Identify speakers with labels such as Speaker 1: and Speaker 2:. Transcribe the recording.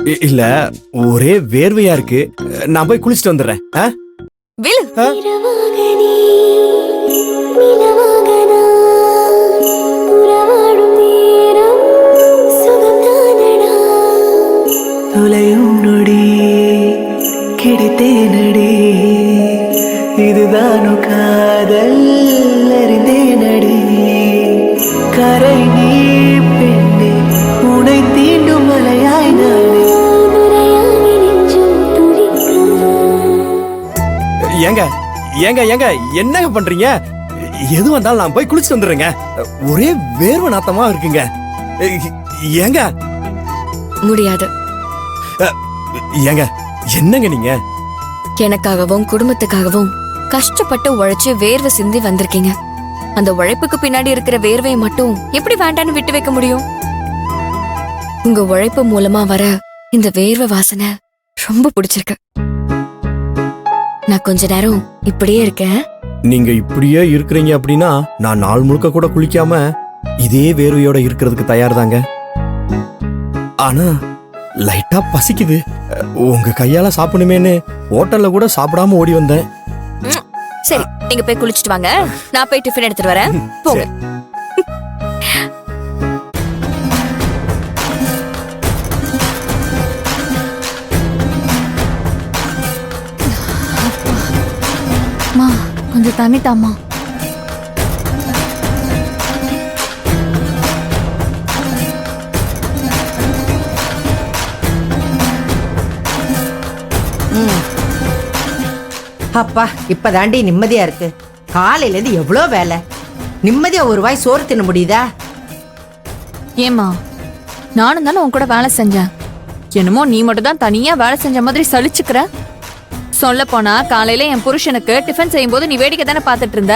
Speaker 1: இல்ல ஒரே வேர்வையா இருக்கு. நான் போய் குளிச்சுட்டு வந்துடுறேன்.
Speaker 2: விலு
Speaker 3: தொலையும் நொடி கிடைத்தேனடி, இதுதானோ காதல் அறிந்தேனடி. கரை நீ பெண்ணே, உனை தீண்டும் மலையாய் நானே.
Speaker 1: ஏங்க ஏங்க ஏங்க என்னங்க பண்றீங்க? எது வந்தாலும் நான் போய் குளிச்சுட்டு வந்துடுறேங்க. ஒரே வேர்வை நாத்தமா இருக்குங்க. ஏங்க
Speaker 2: முடியாது.
Speaker 1: ஏங்க என்னங்க நீங்க?
Speaker 2: எனக்காகவும் குடும்பத்துக்காகவும் கஷ்டப்பட்டு உழைச்சு வேர்வை சிந்தி வந்திருக்கீங்க. அந்த உழைப்புக்கு பின்னாடி இருக்கிற வேர்வையை மட்டும் எப்படி வேண்டான்னு விட்டு வைக்க முடியும்? உங்க உழைப்பு மூலமா வர இந்த வேர்வை வாசனை ரொம்ப பிடிச்சிருக்கு. நான் கொஞ்ச நேரம் இப்படியே இருக்கேன்.
Speaker 1: நீங்க இப்படியே இருக்கிறீங்க அப்படின்னா நான் நாள் முழுக்க கூட குளிக்காம இதே வேர்வையோட இருக்கிறதுக்கு தயார் தாங்க. ஆனா லைட்டா பசிக்குது. உங்க கையால சாப்பிடணுமேன்னு ஹோட்டல்ல கூட சாப்பிடாம ஓடி வந்தேன்.
Speaker 2: சரி, நீங்க போய் குளிச்சுட்டு வாங்க. நான் போய் டிஃபன் எடுத்துட்டு வரேன். போங்க.
Speaker 4: கொஞ்சம் தண்ணி தாமா.
Speaker 5: அப்பா இப்பதாண்டி நிம்மதியா இருக்கு. காலையில இருந்து எவ்வளோ வேலை. நிம்மதியா ஒரு வாய் சோறு தின்ன முடியுதா?
Speaker 4: ஏமா, நானும் தானே உன் கூட வேலை செஞ்சேன். என்னமோ நீ மட்டும் தான் தனியா வேலை செஞ்ச மாதிரி சலிச்சுக்கிற. சொல்ல போனா காலையில என் புருஷனுக்கு டிஃபன் செய்யும் போது நீ வேடிக்கை தானே பாத்துட்டு இருந்த.